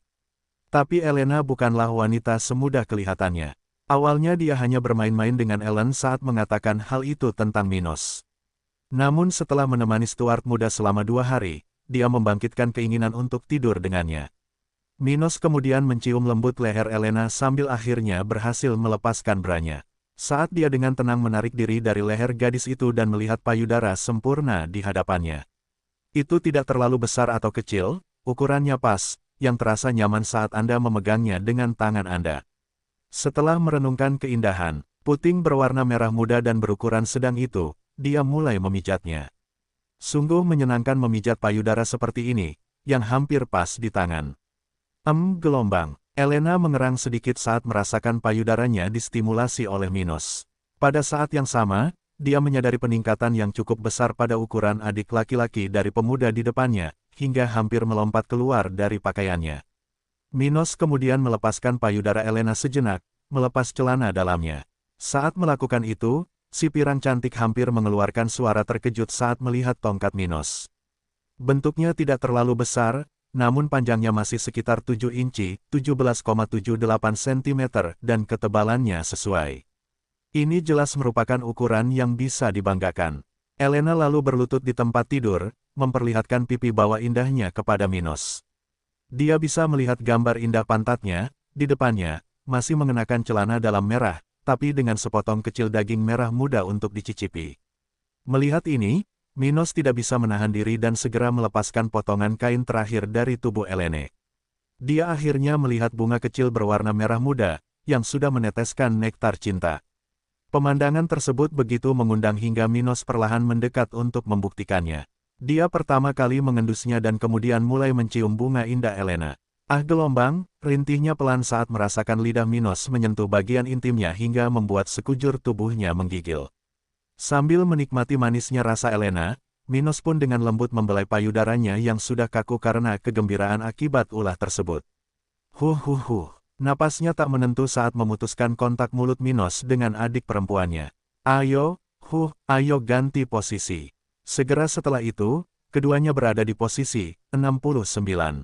Tapi Elena bukanlah wanita semudah kelihatannya. Awalnya dia hanya bermain-main dengan Ellen saat mengatakan hal itu tentang Minos. Namun setelah menemani Stuart muda selama 2 hari, dia membangkitkan keinginan untuk tidur dengannya. Minos kemudian mencium lembut leher Elena sambil akhirnya berhasil melepaskan branya. Saat dia dengan tenang menarik diri dari leher gadis itu dan melihat payudara sempurna di hadapannya. Itu tidak terlalu besar atau kecil, ukurannya pas, yang terasa nyaman saat Anda memegangnya dengan tangan Anda. Setelah merenungkan keindahan, puting berwarna merah muda dan berukuran sedang itu, dia mulai memijatnya. Sungguh menyenangkan memijat payudara seperti ini, yang hampir pas di tangan. Gelombang. Elena mengerang sedikit saat merasakan payudaranya distimulasi oleh Minos. Pada saat yang sama, dia menyadari peningkatan yang cukup besar pada ukuran adik laki-laki dari pemuda di depannya, hingga hampir melompat keluar dari pakaiannya. Minos kemudian melepaskan payudara Elena sejenak, melepas celana dalamnya. Saat melakukan itu, si pirang cantik hampir mengeluarkan suara terkejut saat melihat tongkat Minos. Bentuknya tidak terlalu besar, namun panjangnya masih sekitar 7 inci, 17,78 cm, dan ketebalannya sesuai. Ini jelas merupakan ukuran yang bisa dibanggakan. Elena lalu berlutut di tempat tidur, memperlihatkan pipi bawah indahnya kepada Minos. Dia bisa melihat gambar indah pantatnya, di depannya, masih mengenakan celana dalam merah, tapi dengan sepotong kecil daging merah muda untuk dicicipi. Melihat ini, Minos tidak bisa menahan diri dan segera melepaskan potongan kain terakhir dari tubuh Elena. Dia akhirnya melihat bunga kecil berwarna merah muda, yang sudah meneteskan nektar cinta. Pemandangan tersebut begitu mengundang hingga Minos perlahan mendekat untuk membuktikannya. Dia pertama kali mengendusnya dan kemudian mulai mencium bunga indah Elena. Gelombang, rintihnya pelan saat merasakan lidah Minos menyentuh bagian intimnya hingga membuat sekujur tubuhnya menggigil. Sambil menikmati manisnya rasa Elena, Minos pun dengan lembut membelai payudaranya yang sudah kaku karena kegembiraan akibat ulah tersebut. Napasnya tak menentu saat memutuskan kontak mulut Minos dengan adik perempuannya. Ayo ganti posisi. Segera setelah itu, keduanya berada di posisi 69.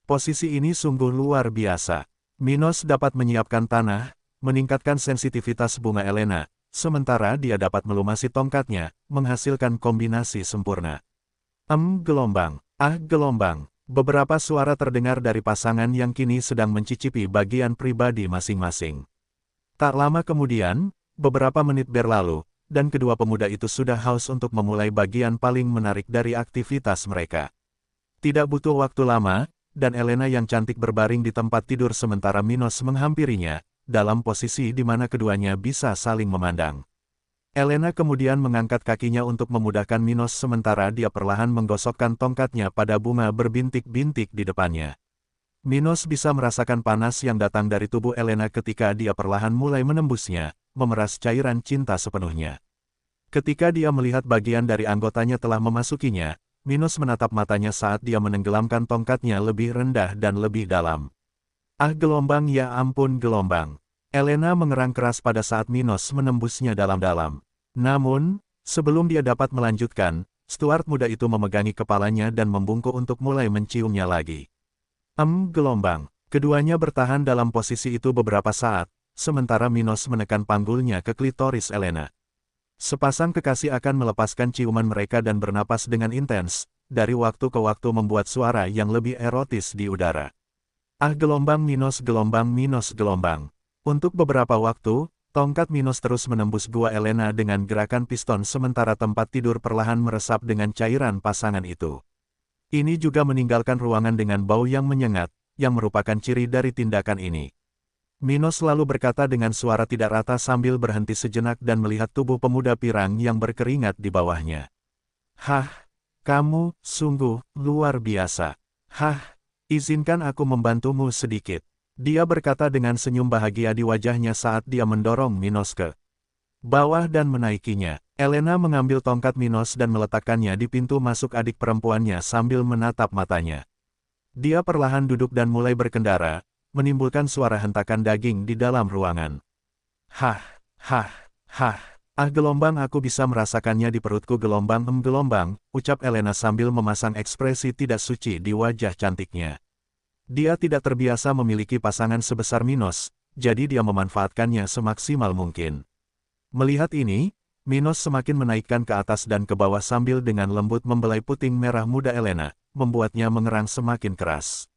Posisi ini sungguh luar biasa. Minos dapat menyiapkan tanah, meningkatkan sensitivitas bunga Elena, sementara dia dapat melumasi tongkatnya, menghasilkan kombinasi sempurna. Gelombang. Gelombang. Beberapa suara terdengar dari pasangan yang kini sedang mencicipi bagian pribadi masing-masing. Tak lama kemudian, beberapa menit berlalu, dan kedua pemuda itu sudah haus untuk memulai bagian paling menarik dari aktivitas mereka. Tidak butuh waktu lama, dan Elena yang cantik berbaring di tempat tidur sementara Minos menghampirinya, dalam posisi di mana keduanya bisa saling memandang. Elena kemudian mengangkat kakinya untuk memudahkan Minos sementara dia perlahan menggosokkan tongkatnya pada bunga berbintik-bintik di depannya. Minos bisa merasakan panas yang datang dari tubuh Elena ketika dia perlahan mulai menembusnya, memeras cairan cinta sepenuhnya. Ketika dia melihat bagian dari anggotanya telah memasukinya, Minos menatap matanya saat dia menenggelamkan tongkatnya lebih rendah dan lebih dalam. Gelombang, ya ampun gelombang. Elena mengerang keras pada saat Minos menembusnya dalam-dalam. Namun, Sebelum dia dapat melanjutkan, Stuart muda itu memegangi kepalanya dan membungkuk untuk mulai menciumnya lagi. Gelombang. Keduanya bertahan dalam posisi itu beberapa saat, sementara Minos menekan panggulnya ke klitoris Elena. Sepasang kekasih akan melepaskan ciuman mereka dan bernapas dengan intens, dari waktu ke waktu membuat suara yang lebih erotis di udara. Gelombang Minos, gelombang Minos, gelombang. Untuk beberapa waktu, tongkat Minos terus menembus gua Elena dengan gerakan piston sementara tempat tidur perlahan meresap dengan cairan pasangan itu. Ini juga meninggalkan ruangan dengan bau yang menyengat, yang merupakan ciri dari tindakan ini. Minos selalu berkata dengan suara tidak rata sambil berhenti sejenak dan melihat tubuh pemuda pirang yang berkeringat di bawahnya. Hah, kamu, sungguh, luar biasa. Hah, izinkan aku membantumu sedikit. Dia berkata dengan senyum bahagia di wajahnya saat dia mendorong Minos ke bawah dan menaikinya. Elena mengambil tongkat Minos dan meletakkannya di pintu masuk adik perempuannya sambil menatap matanya. Dia perlahan duduk dan mulai berkendara, menimbulkan suara hentakan daging di dalam ruangan. Hah, hah, hah. Gelombang aku bisa merasakannya di perutku gelombang gelombang, ucap Elena sambil memasang ekspresi tidak suci di wajah cantiknya. Dia tidak terbiasa memiliki pasangan sebesar Minos, jadi dia memanfaatkannya semaksimal mungkin. Melihat ini, Minos semakin menaikkan ke atas dan ke bawah sambil dengan lembut membelai puting merah muda Elena, membuatnya mengerang semakin keras.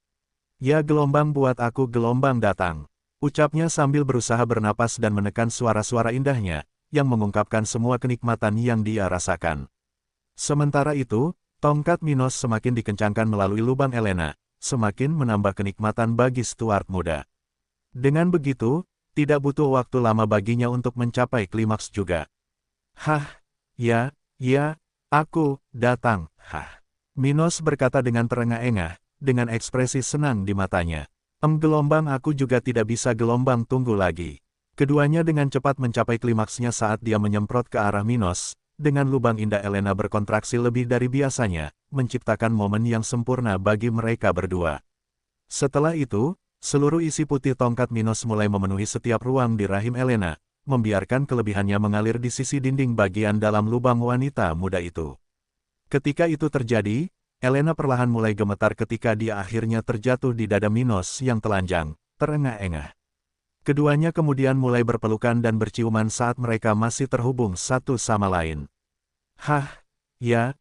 Ya gelombang buat aku gelombang datang. Ucapnya sambil berusaha bernapas dan menekan suara-suara indahnya, yang mengungkapkan semua kenikmatan yang dia rasakan. Sementara itu, tongkat Minos semakin dikencangkan melalui lubang Elena, semakin menambah kenikmatan bagi Stuart muda. Dengan begitu, tidak butuh waktu lama baginya untuk mencapai klimaks juga. Hah, ya, aku, datang, hah. Minos berkata dengan terengah-engah, dengan ekspresi senang di matanya. Gelombang aku juga tidak bisa gelombang tunggu lagi. Keduanya dengan cepat mencapai klimaksnya saat dia menyemprot ke arah Minos, dengan lubang indah Elena berkontraksi lebih dari biasanya, menciptakan momen yang sempurna bagi mereka berdua. Setelah itu, seluruh isi putih tongkat Minos mulai memenuhi setiap ruang di rahim Elena, membiarkan kelebihannya mengalir di sisi dinding bagian dalam lubang wanita muda itu. Ketika itu terjadi, Elena perlahan mulai gemetar ketika dia akhirnya terjatuh di dada Minos yang telanjang, terengah-engah. Keduanya kemudian mulai berpelukan dan berciuman saat mereka masih terhubung satu sama lain. Hah, ya,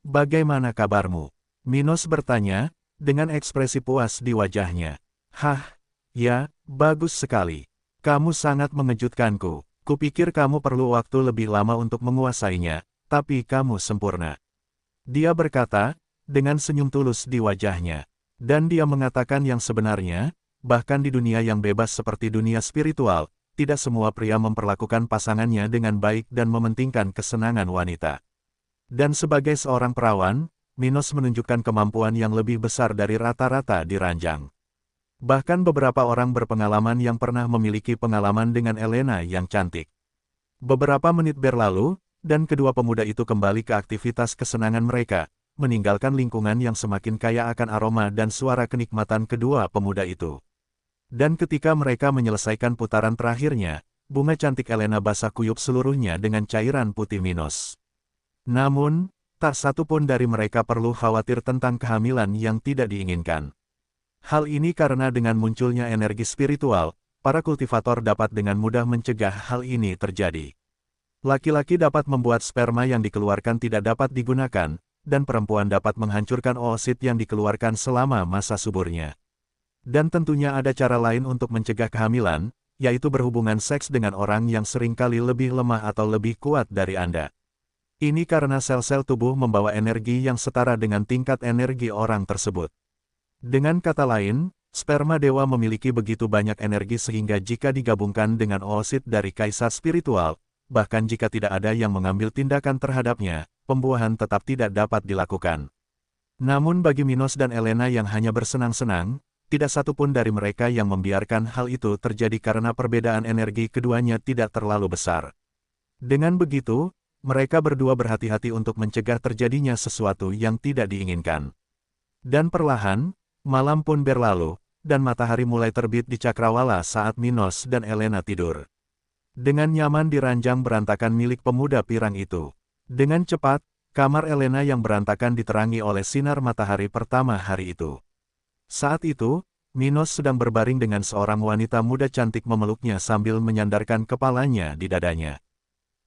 bagaimana kabarmu? Minos bertanya, dengan ekspresi puas di wajahnya. Hah, ya, bagus sekali. Kamu sangat mengejutkanku. Kupikir kamu perlu waktu lebih lama untuk menguasainya, tapi kamu sempurna. Dia berkata, dengan senyum tulus di wajahnya. Dan dia mengatakan yang sebenarnya, bahkan di dunia yang bebas seperti dunia spiritual, tidak semua pria memperlakukan pasangannya dengan baik dan mementingkan kesenangan wanita. Dan sebagai seorang perawan, Minos menunjukkan kemampuan yang lebih besar dari rata-rata di ranjang. Bahkan beberapa orang berpengalaman yang pernah memiliki pengalaman dengan Elena yang cantik. Beberapa menit berlalu, dan kedua pemuda itu kembali ke aktivitas kesenangan mereka, meninggalkan lingkungan yang semakin kaya akan aroma dan suara kenikmatan kedua pemuda itu. Dan ketika mereka menyelesaikan putaran terakhirnya, bunga cantik Elena basah kuyup seluruhnya dengan cairan putih Minos. Namun, tak satu pun dari mereka perlu khawatir tentang kehamilan yang tidak diinginkan. Hal ini karena dengan munculnya energi spiritual, para kultivator dapat dengan mudah mencegah hal ini terjadi. Laki-laki dapat membuat sperma yang dikeluarkan tidak dapat digunakan, dan perempuan dapat menghancurkan oosit yang dikeluarkan selama masa suburnya. Dan tentunya ada cara lain untuk mencegah kehamilan, yaitu berhubungan seks dengan orang yang seringkali lebih lemah atau lebih kuat dari Anda. Ini karena sel-sel tubuh membawa energi yang setara dengan tingkat energi orang tersebut. Dengan kata lain, sperma dewa memiliki begitu banyak energi sehingga jika digabungkan dengan oosit dari kaisar spiritual, bahkan jika tidak ada yang mengambil tindakan terhadapnya, pembuahan tetap tidak dapat dilakukan. Namun bagi Minos dan Elena yang hanya bersenang-senang, tidak satu pun dari mereka yang membiarkan hal itu terjadi karena perbedaan energi keduanya tidak terlalu besar. Dengan begitu, mereka berdua berhati-hati untuk mencegah terjadinya sesuatu yang tidak diinginkan. Dan perlahan, malam pun berlalu, dan matahari mulai terbit di cakrawala saat Minos dan Elena tidur. dengan nyaman di ranjang berantakan milik pemuda pirang itu. Dengan cepat, kamar Elena yang berantakan diterangi oleh sinar matahari pertama hari itu. Saat itu, Minos sedang berbaring dengan seorang wanita muda cantik memeluknya sambil menyandarkan kepalanya di dadanya.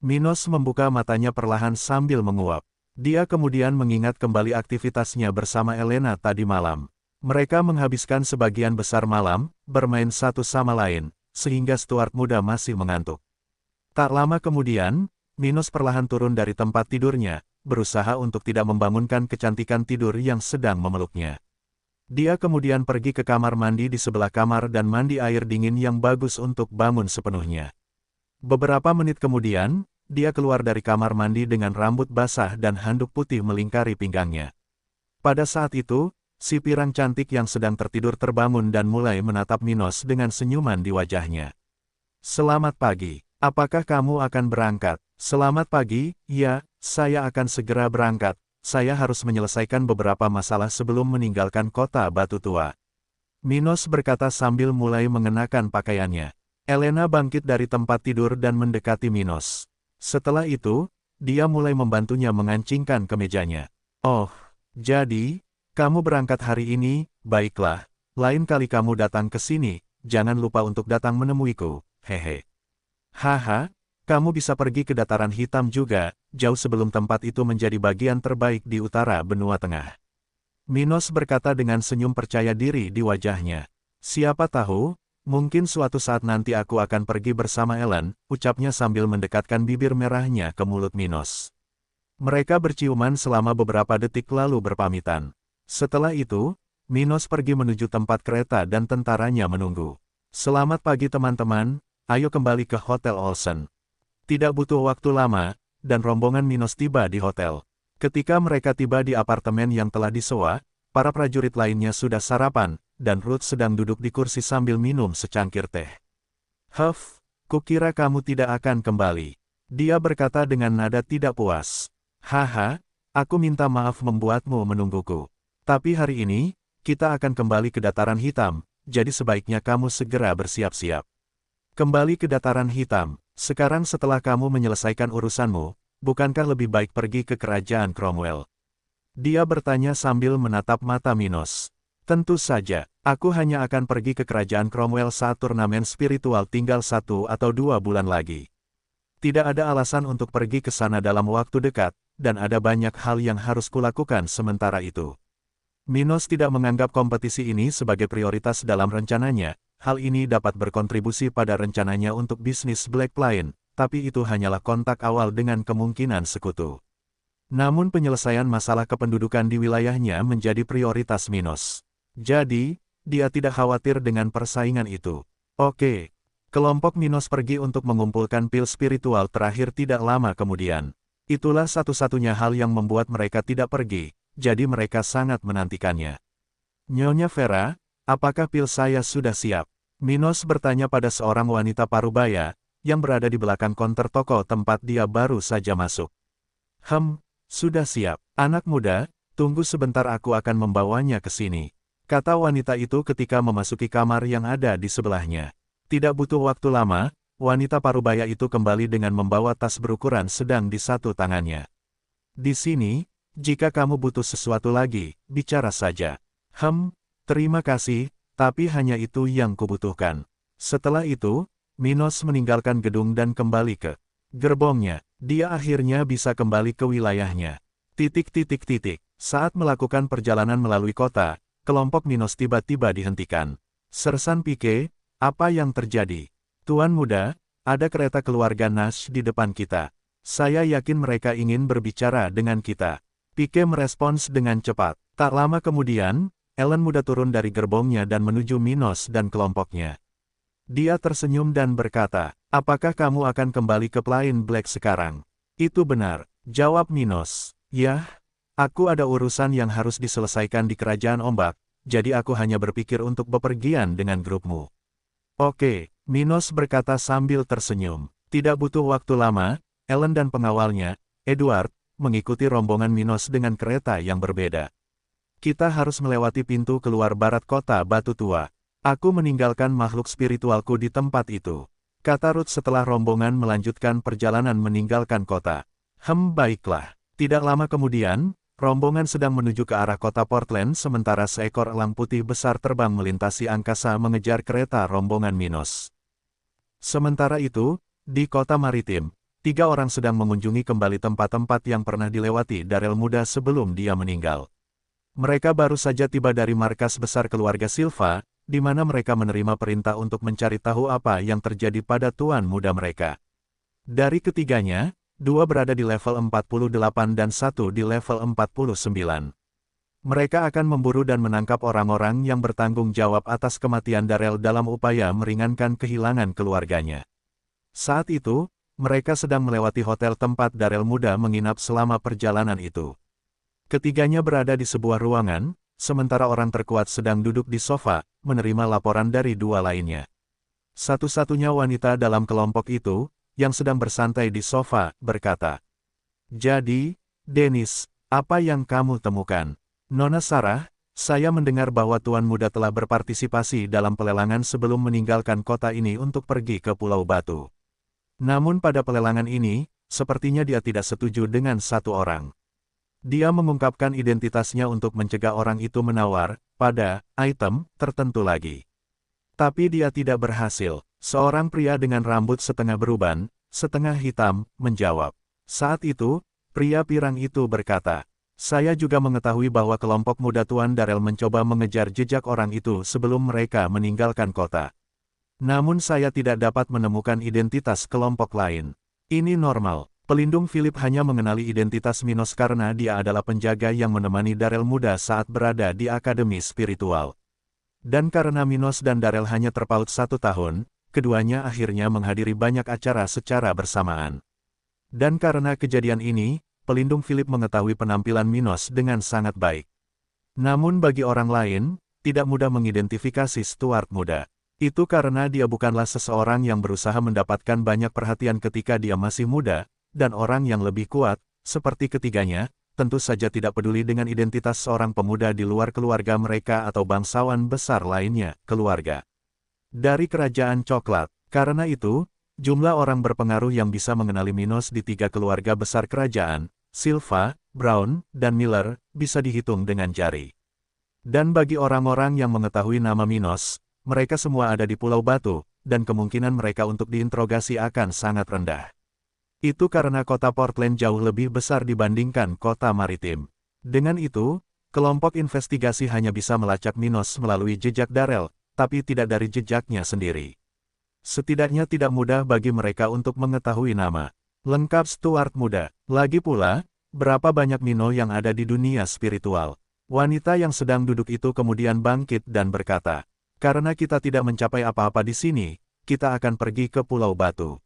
Minos membuka matanya perlahan sambil menguap. Dia kemudian mengingat kembali aktivitasnya bersama Elena tadi malam. Mereka menghabiskan sebagian besar malam, bermain satu sama lain, sehingga Stuart muda masih mengantuk. Tak lama kemudian, Minos perlahan turun dari tempat tidurnya, berusaha untuk tidak membangunkan kecantikan tidur yang sedang memeluknya. Dia kemudian pergi ke kamar mandi di sebelah kamar dan mandi air dingin yang bagus untuk bangun sepenuhnya. Beberapa menit kemudian, dia keluar dari kamar mandi dengan rambut basah dan handuk putih melingkari pinggangnya. Pada saat itu, si pirang cantik yang sedang tertidur terbangun dan mulai menatap Minos dengan senyuman di wajahnya. "Selamat pagi, apakah kamu akan berangkat?" "Selamat pagi, ya, saya akan segera berangkat. Saya harus menyelesaikan beberapa masalah sebelum meninggalkan kota Batu Tua," Minos berkata sambil mulai mengenakan pakaiannya. Elena bangkit dari tempat tidur dan mendekati Minos. Setelah itu, dia mulai membantunya mengancingkan kemejanya. "Oh, jadi, kamu berangkat hari ini, baiklah. Lain kali kamu datang ke sini, jangan lupa untuk datang menemuiku, hehe. Haha, kamu bisa pergi ke dataran hitam juga, jauh sebelum tempat itu menjadi bagian terbaik di utara benua tengah." Minos berkata dengan senyum percaya diri di wajahnya. "Siapa tahu, mungkin suatu saat nanti aku akan pergi bersama Ellen," ucapnya sambil mendekatkan bibir merahnya ke mulut Minos. Mereka berciuman selama beberapa detik lalu berpamitan. Setelah itu, Minos pergi menuju tempat kereta dan tentaranya menunggu. "Selamat pagi teman-teman, ayo kembali ke Hotel Olsen." Tidak butuh waktu lama, dan rombongan Minos tiba di hotel. Ketika mereka tiba di apartemen yang telah disewa, para prajurit lainnya sudah sarapan, dan Ruth sedang duduk di kursi sambil minum secangkir teh. "Huff, kukira kamu tidak akan kembali," dia berkata dengan nada tidak puas. "Haha, aku minta maaf membuatmu menungguku. Tapi hari ini, kita akan kembali ke dataran hitam, jadi sebaiknya kamu segera bersiap-siap." "Kembali ke dataran hitam, sekarang setelah kamu menyelesaikan urusanmu, bukankah lebih baik pergi ke kerajaan Cromwell?" Dia bertanya sambil menatap mata Minos. "Tentu saja, aku hanya akan pergi ke kerajaan Cromwell saat turnamen spiritual tinggal 1 atau 2 bulan lagi. Tidak ada alasan untuk pergi ke sana dalam waktu dekat, dan ada banyak hal yang harus kulakukan sementara itu." Minos tidak menganggap kompetisi ini sebagai prioritas dalam rencananya. Hal ini dapat berkontribusi pada rencananya untuk bisnis Black Plain, tapi itu hanyalah kontak awal dengan kemungkinan sekutu. Namun penyelesaian masalah kependudukan di wilayahnya menjadi prioritas Minos. Jadi, dia tidak khawatir dengan persaingan itu. Oke, kelompok Minos pergi untuk mengumpulkan pil spiritual terakhir tidak lama kemudian. Itulah satu-satunya hal yang membuat mereka tidak pergi, jadi mereka sangat menantikannya. "Nyonya Vera, apakah pil saya sudah siap?" Minos bertanya pada seorang wanita parubaya, yang berada di belakang konter toko tempat dia baru saja masuk. Sudah siap. Anak muda, tunggu sebentar aku akan membawanya ke sini," kata wanita itu ketika memasuki kamar yang ada di sebelahnya. Tidak butuh waktu lama, wanita parubaya itu kembali dengan membawa tas berukuran sedang di satu tangannya. "Di sini, jika kamu butuh sesuatu lagi, bicara saja." Terima kasih, tapi hanya itu yang kubutuhkan." Setelah itu, Minos meninggalkan gedung dan kembali ke gerbongnya. Dia akhirnya bisa kembali ke wilayahnya. Saat melakukan perjalanan melalui kota, kelompok Minos tiba-tiba dihentikan. "Sersan Pike, apa yang terjadi?" "Tuan muda, ada kereta keluarga Nash di depan kita. Saya yakin mereka ingin berbicara dengan kita." Pike merespons dengan cepat. Tak lama kemudian, Ellen muda turun dari gerbongnya dan menuju Minos dan kelompoknya. Dia tersenyum dan berkata, "Apakah kamu akan kembali ke Plain Black sekarang?" "Itu benar," jawab Minos. "Yah, aku ada urusan yang harus diselesaikan di Kerajaan Ombak, jadi aku hanya berpikir untuk bepergian dengan grupmu." "Oke," Minos berkata sambil tersenyum. Tidak butuh waktu lama, Ellen dan pengawalnya, Edward, mengikuti rombongan Minos dengan kereta yang berbeda. "Kita harus melewati pintu keluar barat kota Batu Tua. Aku meninggalkan makhluk spiritualku di tempat itu. kata Ruth setelah rombongan melanjutkan perjalanan meninggalkan kota. Baiklah. Tidak lama kemudian, rombongan sedang menuju ke arah kota Portland sementara seekor elang putih besar terbang melintasi angkasa mengejar kereta rombongan Minos. Sementara itu, di kota maritim, 3 orang sedang mengunjungi kembali tempat-tempat yang pernah dilewati Darel muda sebelum dia meninggal. Mereka baru saja tiba dari markas besar keluarga Silva, di mana mereka menerima perintah untuk mencari tahu apa yang terjadi pada tuan muda mereka. Dari ketiganya, 2 berada di level 48 dan 1 di level 49. Mereka akan memburu dan menangkap orang-orang yang bertanggung jawab atas kematian Darel dalam upaya meringankan kehilangan keluarganya. Saat itu, mereka sedang melewati hotel tempat Darel muda menginap selama perjalanan itu. Ketiganya berada di sebuah ruangan, sementara orang terkuat sedang duduk di sofa, menerima laporan dari 2 lainnya. Satu-satunya wanita dalam kelompok itu, yang sedang bersantai di sofa, berkata, "Jadi, Dennis, apa yang kamu temukan?" "Nona Sarah, saya mendengar bahwa Tuan Muda telah berpartisipasi dalam pelelangan sebelum meninggalkan kota ini untuk pergi ke Pulau Batu. Namun pada pelelangan ini, sepertinya dia tidak setuju dengan satu orang. Dia mengungkapkan identitasnya untuk mencegah orang itu menawar pada item tertentu lagi. Tapi dia tidak berhasil." Seorang pria dengan rambut setengah beruban, setengah hitam, menjawab. Saat itu, pria pirang itu berkata, "Saya juga mengetahui bahwa kelompok muda Tuan Darel mencoba mengejar jejak orang itu sebelum mereka meninggalkan kota. Namun saya tidak dapat menemukan identitas kelompok lain. Ini normal." Pelindung Philip hanya mengenali identitas Minos karena dia adalah penjaga yang menemani Darel muda saat berada di Akademi Spiritual. Dan karena Minos dan Darel hanya terpaut 1 tahun, keduanya akhirnya menghadiri banyak acara secara bersamaan. Dan karena kejadian ini, pelindung Philip mengetahui penampilan Minos dengan sangat baik. Namun bagi orang lain, tidak mudah mengidentifikasi Stuart muda. Itu karena dia bukanlah seseorang yang berusaha mendapatkan banyak perhatian ketika dia masih muda, dan orang yang lebih kuat, seperti ketiganya, tentu saja tidak peduli dengan identitas seorang pemuda di luar keluarga mereka atau bangsawan besar lainnya, keluarga dari Kerajaan Coklat. Karena itu, jumlah orang berpengaruh yang bisa mengenali Minos di 3 keluarga besar kerajaan, Silva, Brown, dan Miller, bisa dihitung dengan jari. Dan bagi orang-orang yang mengetahui nama Minos, mereka semua ada di Pulau Batu, dan kemungkinan mereka untuk diinterogasi akan sangat rendah. Itu karena kota Portland jauh lebih besar dibandingkan kota maritim. Dengan itu, kelompok investigasi hanya bisa melacak Minos melalui jejak Darel, tapi tidak dari jejaknya sendiri. Setidaknya tidak mudah bagi mereka untuk mengetahui nama lengkap Stuart muda. Lagi pula, berapa banyak Mino yang ada di dunia spiritual. Wanita yang sedang duduk itu kemudian bangkit dan berkata, "Karena kita tidak mencapai apa-apa di sini, kita akan pergi ke Pulau Batu.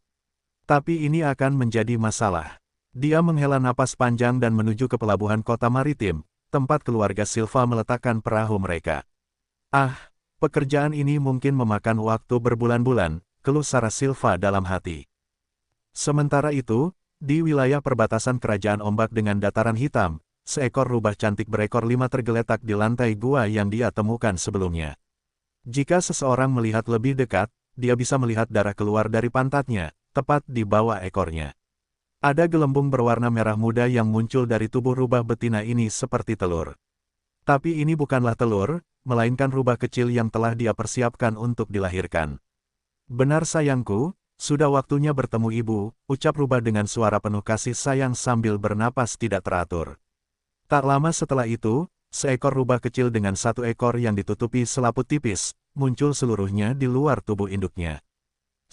Tapi ini akan menjadi masalah." Dia menghela napas panjang dan menuju ke pelabuhan kota maritim, tempat keluarga Silva meletakkan perahu mereka. Pekerjaan ini mungkin memakan waktu berbulan-bulan, keluh Sarah Silva dalam hati. Sementara itu, di wilayah perbatasan kerajaan ombak dengan dataran hitam, seekor rubah cantik berekor 5 tergeletak di lantai gua yang dia temukan sebelumnya. Jika seseorang melihat lebih dekat, dia bisa melihat darah keluar dari pantatnya, tepat di bawah ekornya. Ada gelembung berwarna merah muda yang muncul dari tubuh rubah betina ini seperti telur. Tapi ini bukanlah telur, melainkan rubah kecil yang telah dia persiapkan untuk dilahirkan. "Benar sayangku, sudah waktunya bertemu ibu," ucap rubah dengan suara penuh kasih sayang sambil bernapas tidak teratur. Tak lama setelah itu, seekor rubah kecil dengan 1 ekor yang ditutupi selaput tipis, muncul seluruhnya di luar tubuh induknya.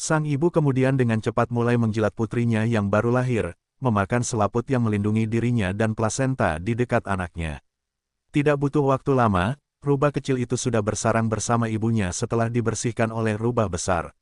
Sang ibu kemudian dengan cepat mulai menjilat putrinya yang baru lahir, memakan selaput yang melindungi dirinya dan plasenta di dekat anaknya. Tidak butuh waktu lama, rubah kecil itu sudah bersarang bersama ibunya setelah dibersihkan oleh rubah besar.